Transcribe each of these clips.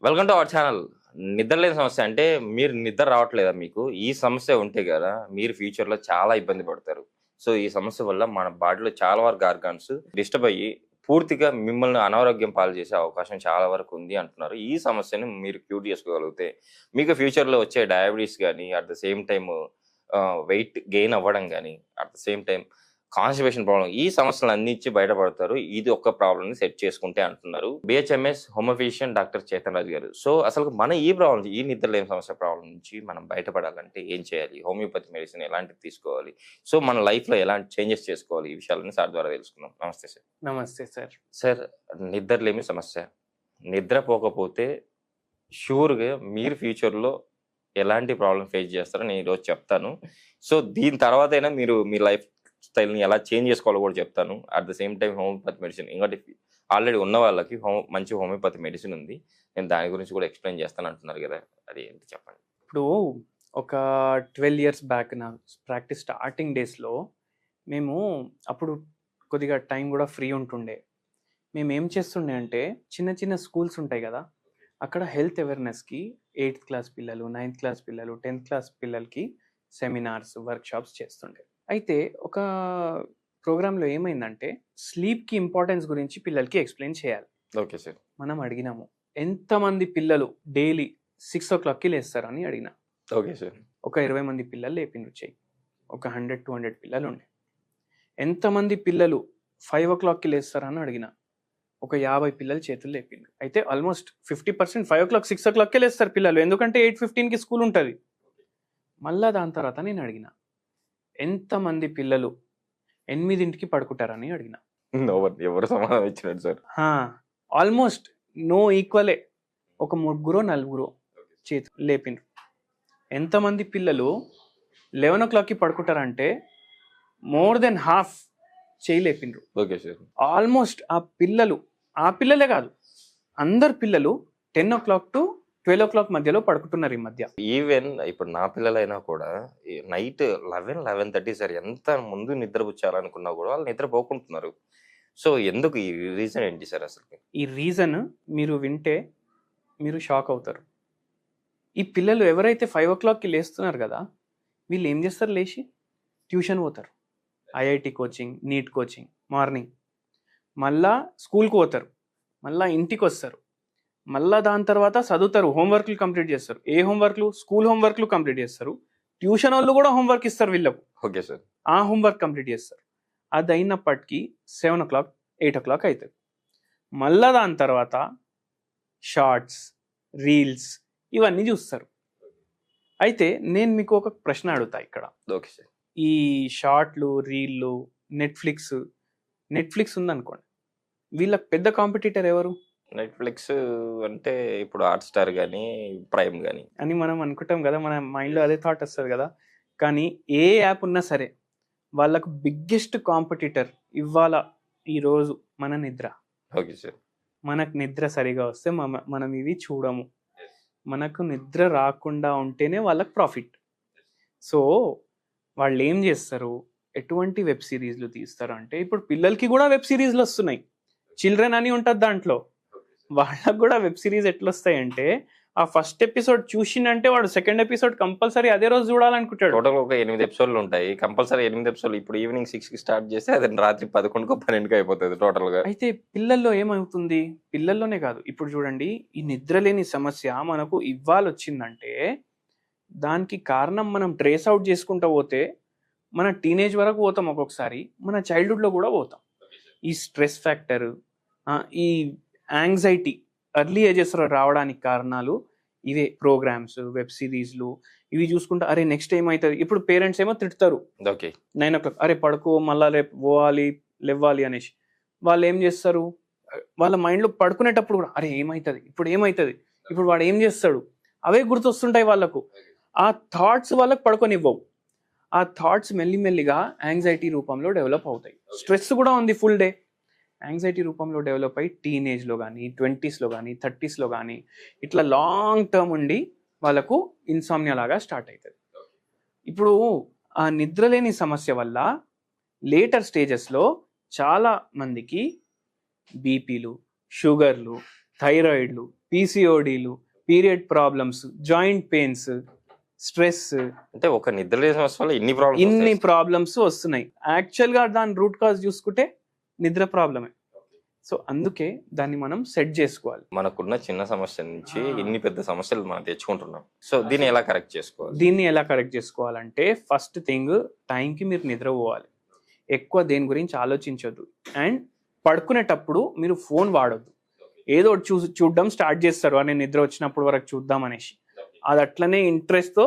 Welcome to our channel. నిద్రలేని సమస్య అంటే మీరు నిద్ర రావట్లేదా మీకు? ఈ సమస్య ఉంటే గదా మీరు ఫ్యూచర్‌లో చాలా ఇబ్బంది పడతారు. సో, ఈ సమస్య వల్ల మన బాడీలో చాలా వరకు ఆర్గాన్స్ డిస్టర్బ్ అయ్యి పూర్తిగా మిమ్మల్ని అనారోగ్యం పాలు చేసే అవకాశం చాలా వరకు ఉంది అంటున్నారు. ఈ సమస్యని మీరు క్యూర్ చేసుకోగలిగితే మీకు ఫ్యూచర్‌లో వచ్చే డయాబెటిస్ గాని, at the same time weight gain అవ్వడం గాని, at the same time constipation problem ఈ సమస్యలన్నీ నుంచి బయటపడతారు. ఇది ఒక్క ప్రాబ్లమ్‌ని సెట్ చేసుకుంటే అంటున్నారు. బీహెచ్ఎంఎస్ హోమియోఫిజిషియన్ డాక్టర్ చేతన్ రాజు గారు. సో, అసలు మన ఈ ప్రాబ్లమ్ ఈ నిద్రలేని సమస్య ప్రాబ్లమ్ నుంచి మనం బయటపడాలంటే ఏం చేయాలి? హోమియోపతి మెడిసిన్ ఎలాంటివి తీసుకోవాలి? సో, మన లైఫ్‌లో ఎలాంటి చేంజెస్ చేసుకోవాలి? ఈ విషయాలన్నీ సార్ ద్వారా తెలుసుకుందాం. నమస్తే సార్. నమస్తే సార్. సార్, నిద్రలేమి సమస్య. నిద్రపోకపోతే ష్యూర్‌గా మీరు ఫ్యూచర్‌లో ఎలాంటి ప్రాబ్లమ్ ఫేస్ చేస్తారో నేను ఈరోజు చెప్తాను. సో, దీని తర్వాతైనా మీరు మీ లైఫ్ స్టైల్‌ని ఎలా చేంజ్ చేసుకోవాలో కూడా చెప్తాను. At the same time homeopathy medicine ఇంకోటి ఆల్రెడీ ఉన్న వాళ్ళకి మంచి హోమియోపతి మెడిసిన్ ఉంది. నేను దాని గురించి కూడా ఎక్స్‌ప్లెయిన్ చేస్తాను అంటున్నారు కదా! అది ఏంటి చెప్పండి? ఇప్పుడు ఒక 12 ఇయర్స్ బ్యాక్ నా ప్రాక్టీస్ స్టార్టింగ్ డేస్‌లో మేము అప్పుడు కొద్దిగా టైం కూడా ఫ్రీ ఉంటుండే. మేమేం చేస్తుండే అంటే చిన్న చిన్న స్కూల్స్ ఉంటాయి కదా! అక్కడ హెల్త్ అవేర్‌నెస్‌కి 8థ్ క్లాస్ పిల్లలు, 9థ్ క్లాస్ పిల్లలు, 10థ్ క్లాస్ పిల్లలకి సెమినార్స్, వర్క్‌షాప్స్ చేస్తుండే. అయితే ఒక ప్రోగ్రామ్‌లో ఏమైందంటే స్లీప్‌కి ఇంపార్టెన్స్ గురించి పిల్లలకి ఎక్స్‌ప్లెయిన్ చేయాలి. Okay sir. మనం అడిగినాము, ఎంతమంది పిల్లలు డైలీ 6:00కి లేస్తారని అడిగినా. Okay sir. ఒక 20 మంది పిల్లలు లేపిండ్రు చెయ్యి. ఒక 100, 200 పిల్లలు ఉండే. ఎంతమంది పిల్లలు 5:00కి లేస్తారని అడిగినా. ఒక 50 పిల్లలు చేతులు లేపిండ్రు. అయితే ఆల్మోస్ట్ 50% 5:00, 6:00కే లేస్తారు పిల్లలు. ఎందుకంటే 8:15కి స్కూల్ ఉంటుంది. మళ్ళా దాని తర్వాత నేను అడిగిన, ఎంతమంది పిల్లలు 8కి పడుకుంటారని అడిగిన. ఎవరు సమాధానం ఇచ్చినారు సార్? Almost no ఈక్వలే. ఒక ముగ్గురో నలుగురో చేతులు లేపిండ్రు. ఎంతమంది పిల్లలు 11:00కి పడుకుంటారంటే మోర్ దెన్ హాఫ్ చేయి లేపిండ్రు. Okay sir. ఆల్మోస్ట్ ఆ పిల్లలే కాదు, అందరు పిల్లలు 10:00 to 12:00 మధ్యలో పడుకుంటున్నారు ఈ మధ్య. ఈవెన్ ఇప్పుడు నా పిల్లలైనా కూడా నైట్ 11:30 సార్. ఎంత ముందు నిద్రపుచ్చాలనుకున్నా కూడా వాళ్ళు నిద్రపోకుంటున్నారు. సో, ఎందుకు ఈ రీజన్ ఏంటి సార్ అసలు? ఈ రీజన్ మీరు వింటే మీరు షాక్ అవుతారు. ఈ పిల్లలు ఎవరైతే 5:00కి లేస్తున్నారు కదా, వీళ్ళు ఏం చేస్తారు? లేచి ట్యూషన్ పోతారు, IIT coaching, NEET coaching morning, మళ్ళా స్కూల్కి పోతారు, మళ్ళా ఇంటికి వస్తారు, మళ్ళా దాని తర్వాత చదువుతారు, హోంవర్క్లు కంప్లీట్ చేస్తారు. ఏ హోంవర్క్లు? స్కూల్ హోంవర్క్లు కంప్లీట్ చేస్తారు. ట్యూషన్ వాళ్ళు కూడా హోంవర్క్ ఇస్తారు వీళ్ళకు. Okay sir. ఆ హోంవర్క్ కంప్లీట్ చేస్తారు. అది అయినప్పటికీ 7:00, 8:00 అవుతుంది. మళ్ళా దాని తర్వాత షార్ట్స్, రీల్స్ ఇవన్నీ చూస్తారు. అయితే నేను మీకు ఒక ప్రశ్న అడుగుతా ఇక్కడ. Okay sir. ఈ షార్ట్లు, రీళ్ళు, నెట్ఫ్లిక్స్ ఉందనుకోండి, వీళ్ళకి పెద్ద కాంపిటీటర్ ఎవరు? నెట్‌ఫ్లిక్స్ అంటే ఇప్పుడు హాట్‌స్టార్ గానీ, ప్రైమ్ గానీ అని మనం అనుకుంటాం కదా, మన మైండ్లో అదే థాట్ వస్తుంది కదా. కానీ ఏ యాప్ ఉన్నా సరే వాళ్ళకు బిగ్గెస్ట్ కాంపిటీటర్ ఇవాళ ఈరోజు మన నిద్ర. Okay sir. మనకు నిద్ర సరిగా వస్తే మనం ఇవి చూడము. మనకు నిద్ర రాకుండా ఉంటేనే వాళ్ళకి ప్రాఫిట్. సో వాళ్ళు ఏం చేస్తారు, ఎటువంటి వెబ్ సిరీస్లు తీస్తారు అంటే, ఇప్పుడు పిల్లలకి కూడా వెబ్ సిరీస్లు వస్తున్నాయి. చిల్డ్రన్ అని ఉంటుంది దాంట్లో. వాళ్ళకు కూడా వెబ్ సిరీస్ ఎట్లా వస్తాయంటే, ఆ ఫస్ట్ ఎపిసోడ్ చూసిందంటే వాడు సెకండ్ ఎపిసోడ్ కంపల్సరీ అదే రోజు చూడాలనుకుంటాడు. టోటల్ ఒక 8 ఎపిసోడ్లు ఉంటాయి. కంపల్సరీ 8 ఎపిసోడ్లు. ఇప్పుడు ఈవినింగ్ 6కి స్టార్ట్ చేస్తే అది రాత్రి 11కో 12కో అయిపోతుంది టోటల్‌గా. అయితే పిల్లల్లో ఏమవుతుంది, పిల్లల్లోనే కాదు, ఇప్పుడు చూడండి, ఈ నిద్రలేని సమస్య మనకు ఇవాళ వచ్చిందంటే దానికి కారణం మనం ట్రేస్ అవుట్ చేసుకుంటూ పోతే మన టీనేజ్ వరకు పోతాం, ఒక్కొక్కసారి మన చైల్డ్హుడ్లో కూడా పోతాం. ఈ స్ట్రెస్ ఫ్యాక్టర్, ఈ యాంగ్జైటీ ఎర్లీ ఏజెస్లో రావడానికి కారణాలు ఇవే. ప్రోగ్రామ్స్, వెబ్ సిరీస్లు ఇవి చూసుకుంటా, అరే నెక్స్ట్ ఏమవుతుంది. ఇప్పుడు పేరెంట్స్ ఏమో తిడతారు, ఓకే 9:00, అరే పడుకో, మళ్ళా రేపు పోవాలి, లేవాలి అనేసి. వాళ్ళు ఏం చేస్తారు, వాళ్ళ మైండ్లో పడుకునేటప్పుడు కూడా అరే ఏమవుతుంది, ఇప్పుడు వాడు ఏం చేస్తాడు, అవే గుర్తొస్తుంటాయి వాళ్ళకు. ఆ థాట్స్ వాళ్ళకు పడుకోనివ్వవు. ఆ థాట్స్ మెల్లిమెల్లిగా యాంగ్జైటీ రూపంలో డెవలప్ అవుతాయి. స్ట్రెస్ కూడా ఉంది ఫుల్ డే, యాంగ్జైటీ రూపంలో డెవలప్ అయ్యి టీనేజ్లో కానీ, 20స్లో కానీ, 30స్లో కానీ ఇట్లా లాంగ్ టర్మ్ ఉండి వాళ్ళకు ఇన్సామ్నియా లాగా స్టార్ట్ అవుతుంది. ఇప్పుడు ఆ నిద్రలేని సమస్య వల్ల లేటర్ స్టేజెస్లో చాలా మందికి బీపీలు, షుగర్లు, థైరాయిడ్లు పీసీఓడీలు, period problems, joint pains, stress, అంటే ఒక నిద్రలేని సమస్య వల్ల ఇన్ని ఇన్ని ప్రాబ్లమ్స్ ప్రాబ్లమ్స్ వస్తున్నాయి. యాక్చువల్గా దాని రూట్ కాజ్ చూసుకుంటే నిద్ర ప్రాబ్లమే. సో అందుకే దాన్ని మనం సెట్ చేసుకోవాలి. మనకున్న చిన్న సమస్య నుంచి ఇన్ని పెద్ద సమస్యలు మనం తెచ్చుకుంటున్నాం. సో దీన్ని ఎలా కరెక్ట్ చేసుకోవాలంటే ఫస్ట్ థింగ్, టైంకి మీరు నిద్ర పోవాలి. ఎక్కువ దేని గురించి ఆలోచించొద్దు. అండ్ పడుకునేటప్పుడు మీరు ఫోన్ వాడొద్దు. ఏదో ఒకటి చూడడం స్టార్ట్ చేస్తారు, అని నిద్ర వచ్చినప్పుడు వరకు చూద్దాం అనేసి. అది అట్లనే ఇంట్రెస్ట్తో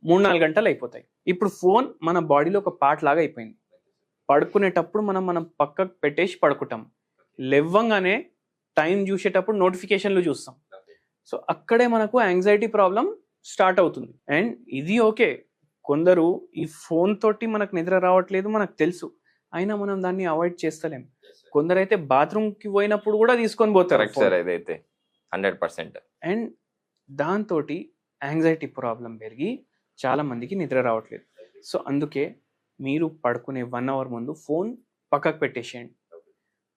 3-4 గంటలు అయిపోతాయి. ఇప్పుడు ఫోన్ మన బాడీలో ఒక పార్ట్ లాగా అయిపోయింది. పడుకునేటప్పుడు మనం పక్కకు పెట్టేసి పడుకుంటాం. లేవ్వంగానే టైం చూసేటప్పుడు నోటిఫికేషన్లు చూస్తాం. సో అక్కడే మనకు యాంగ్జైటీ ప్రాబ్లం స్టార్ట్ అవుతుంది. అండ్ ఇది ఓకే, కొందరు ఈ ఫోన్ తోటి మనకు నిద్ర రావట్లేదు మనకు తెలుసు, అయినా మనం దాన్ని అవాయిడ్ చేస్తలేం. కొందరైతే బాత్రూమ్కి పోయినప్పుడు కూడా తీసుకొని పోతారు. కరెక్ట్ సార్, ఇదైతే 100%. అండ్ దాంతో యాంగ్జైటీ ప్రాబ్లం పెరిగి చాలా మందికి నిద్ర రావట్లేదు. సో అందుకే మీరు పడుకునే 1 అవర్ ముందు ఫోన్ పక్కకు పెట్టేసేయండి.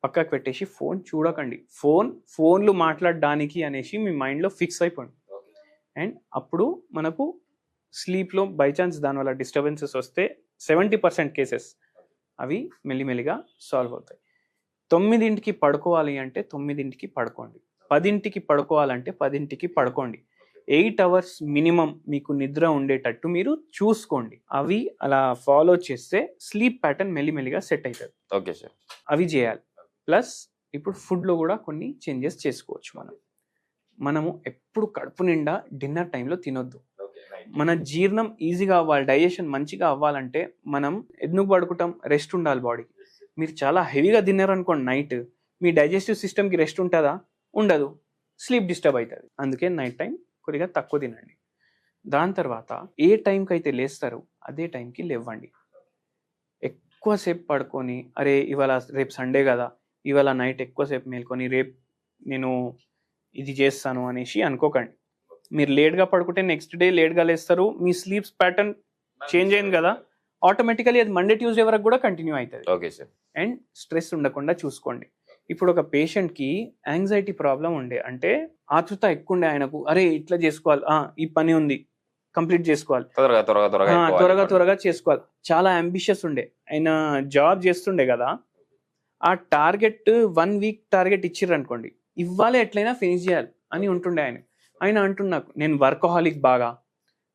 పక్కకు పెట్టేసి ఫోన్ చూడకండి. ఫోన్లు మాట్లాడడానికి అనేసి మీ మైండ్లో ఫిక్స్ అయిపోండి. అండ్ అప్పుడు మనకు స్లీప్లో బై ఛాన్స్ దానివల్ల డిస్టర్బెన్సెస్ వస్తే 70% కేసెస్ అవి మెల్లిమెల్లిగా సాల్వ్ అవుతాయి. 9ంటికి పడుకోవాలి అంటే 9ంటికి పడుకోండి. 10ంటికి పడుకోవాలంటే 10ంటికి పడుకోండి. 8 అవర్స్ మినిమం మీకు నిద్ర ఉండేటట్టు మీరు చూసుకోండి. అవి అలా ఫాలో చేస్తే స్లీప్ ప్యాటర్న్ మెల్లిమెల్లిగా సెట్ అవుతుంది. ఓకే సార్, అవి చేయాలి. ప్లస్ ఇప్పుడు ఫుడ్లో కూడా కొన్ని చేంజెస్ చేసుకోవచ్చు. మనము ఎప్పుడు కడుపు నిండా డిన్నర్ టైంలో తినొద్దు. మన జీర్ణం ఈజీగా అవ్వాలి, డైజెషన్ మంచిగా అవ్వాలంటే మనం ఎందుకు పడుకుంటాం? రెస్ట్ ఉండాలి బాడీకి. మీరు చాలా హెవీగా తిన్నారనుకోండి నైట్, మీ డైజెస్టివ్ సిస్టమ్కి రెస్ట్ ఉంటుందా? ఉండదు, స్లీప్ డిస్టర్బ్ అవుతుంది. అందుకే నైట్ టైం కొద్దిగా తక్కువ తినండి. దాని తర్వాత ఏ టైంకి అయితే లేస్తారో అదే టైంకి లేవండి. ఎక్కువసేపు పడుకొని అరే ఇవాళ రేపు సండే కదా, ఇవాళ నైట్ ఎక్కువసేపు మేల్కొని రేపు నేను ఇది చేస్తాను అనేసి అనుకోకండి. మీరు లేట్గా పడుకుంటే నెక్స్ట్ డే లేట్గా లేస్తారు. మీ స్లీప్స్ ప్యాటర్న్ చేంజ్ అయింది కదా, ఆటోమేటికలీ అది మండే ట్యూస్డే వరకు కూడా కంటిన్యూ అవుతుంది. Okay sir. అండ్ స్ట్రెస్ ఉండకుండా చూసుకోండి. ఇప్పుడు ఒక పేషెంట్కి యాంగ్జైటీ ప్రాబ్లం ఉండే, అంటే ఆతృత ఎక్కువ ఉండే ఆయనకు, అరే ఇట్లా చేసుకోవాలి, ఈ పని ఉంది కంప్లీట్ చేసుకోవాలి, త్వరగా చేసుకోవాలి, చాలా అంబిషియస్ ఉండే, ఆయన జాబ్ చేస్తుండే కదా, ఆ టార్గెట్ 1 వీక్ టార్గెట్ ఇచ్చిర్రు అనుకోండి, ఇవ్వాలి ఎట్లయినా ఫినిష్ చేయాలి అని ఉంటుండే ఆయన అంటున్నాకు, నేను వర్కహాలిక్, బాగా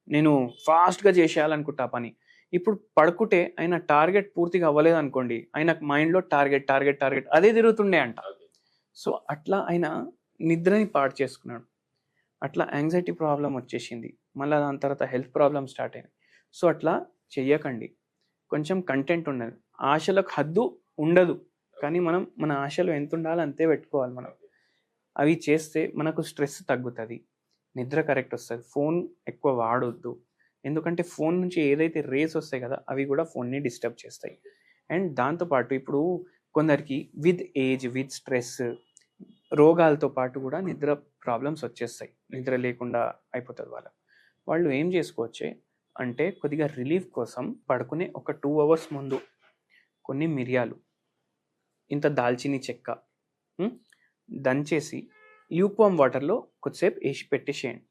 నేను ఫాస్ట్గా చేసేయాలనుకుంటా పని. ఇప్పుడు పడుకుంటే ఆయన టార్గెట్ పూర్తిగా అవ్వలేదు అనుకోండి, ఆయనకు మైండ్లో టార్గెట్ అదే తిరుగుతుండే అంట. సో అట్లా ఆయన నిద్రని పాడు చేసుకున్నాడు. అట్లా యాంగ్జైటీ ప్రాబ్లం వచ్చేసింది. మళ్ళీ దాని తర్వాత హెల్త్ ప్రాబ్లమ్ స్టార్ట్ అయింది. సో అట్లా చెయ్యకండి. కొంచెం కంటెంట్ ఉన్నది, ఆశలకు హద్దు ఉండదు, కానీ మనం మన ఆశలు ఎంత ఉండాలో అంతే పెట్టుకోవాలి. మనం అవి చేస్తే మనకు స్ట్రెస్ తగ్గుతుంది, నిద్ర కరెక్ట్ వస్తుంది. ఫోన్ ఎక్కువ వాడొద్దు, ఎందుకంటే ఫోన్ నుంచి ఏదైతే రేస్ వస్తాయి కదా అవి కూడా ఫోన్ని డిస్టర్బ్ చేస్తాయి. అండ్ దాంతోపాటు ఇప్పుడు కొందరికి విత్ ఏజ్, విత్ స్ట్రెస్, రోగాలతో పాటు కూడా నిద్ర ప్రాబ్లమ్స్ వచ్చేస్తాయి. నిద్ర లేకుండా అయిపోతుంది వాళ్ళు ఏం చేసుకోవచ్చే అంటే, కొద్దిగా రిలీఫ్ కోసం పడుకునే ఒక 2 అవర్స్ ముందు కొన్ని మిరియాలు, ఇంత దాల్చిని చెక్క దంచేసి ల్యూక్వామ్ వాటర్లో కొద్దిసేపు వేసి పెట్టేసేయండి.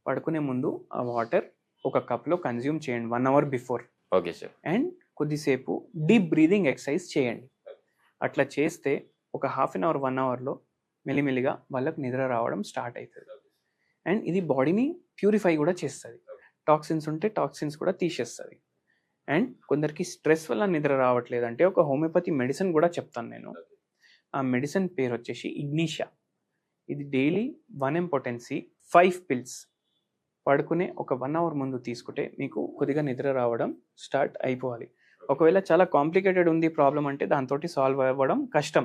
పడుకునే ముందు ఆ వాటర్ ఒక కప్లో కన్జ్యూమ్ చేయండి 1 hour before. Okay sir. And కొద్దిసేపు డీప్ బ్రీదింగ్ ఎక్సర్సైజ్ చేయండి. అట్లా చేస్తే ఒక 1/2 అవర్ 1 అవర్లో మెల్లిమెల్లిగా వాళ్ళకు నిద్ర రావడం స్టార్ట్ అవుతుంది. అండ్ ఇది బాడీని ప్యూరిఫై కూడా చేస్తుంది, టాక్సిన్స్ ఉంటే టాక్సిన్స్ కూడా తీసేస్తుంది. అండ్ కొందరికి స్ట్రెస్ వల్ల నిద్ర రావట్లేదు అంటే ఒక హోమియోపతి మెడిసిన్ కూడా చెప్తాను నేను. ఆ మెడిసిన్ పేరు వచ్చేసి ఇగ్నిషియా. ఇది డైలీ 1 ఇంపార్టెన్సీ 5 పిల్స్ పడుకునే ఒక 1 అవర్ ముందు తీసుకుంటే మీకు కొద్దిగా నిద్ర రావడం స్టార్ట్ అయిపోవాలి. ఒకవేళ చాలా కాంప్లికేటెడ్ ఉంది ప్రాబ్లం అంటే దాంతో సాల్వ్ అవ్వడం కష్టం,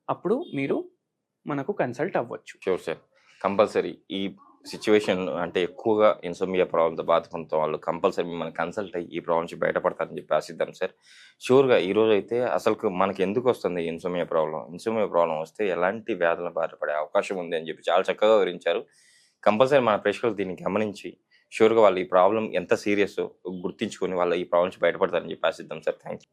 అప్పుడు మీరు మనకు కన్సల్ట్ అవ్వచ్చు. షూర్ సార్, కంపల్సరీ ఈ సిచ్యువేషన్ అంటే ఎక్కువగా ఇన్సోమియా ప్రాబ్లంతో బాధపడుతున్న వాళ్ళు కంపల్సరీ మిమ్మల్ని కన్సల్ట్ అయ్యి ఈ ప్రాబ్లం నుంచి బయటపడతారని చెప్పి ఆశిద్దాం సార్. షూర్గా ఈరోజు అయితే అసలు మనకి ఎందుకు వస్తుంది ఇన్సోమియా ప్రాబ్లం వస్తే ఎలాంటి వ్యాధులను బాధపడే అవకాశం ఉంది అని చెప్పి చాలా చక్కగా వివరించారు. కంపల్సరీ మన ప్రేక్షకులు దీన్ని గమనించి షూర్గా వాళ్ళు ఈ ప్రాబ్లం ఎంత సీరియస్ గుర్తించుకొని వాళ్ళు ఈ ప్రాబ్లం నుంచి బయటపడతారని చెప్పి ఆశిద్దాం సార్. Thank you.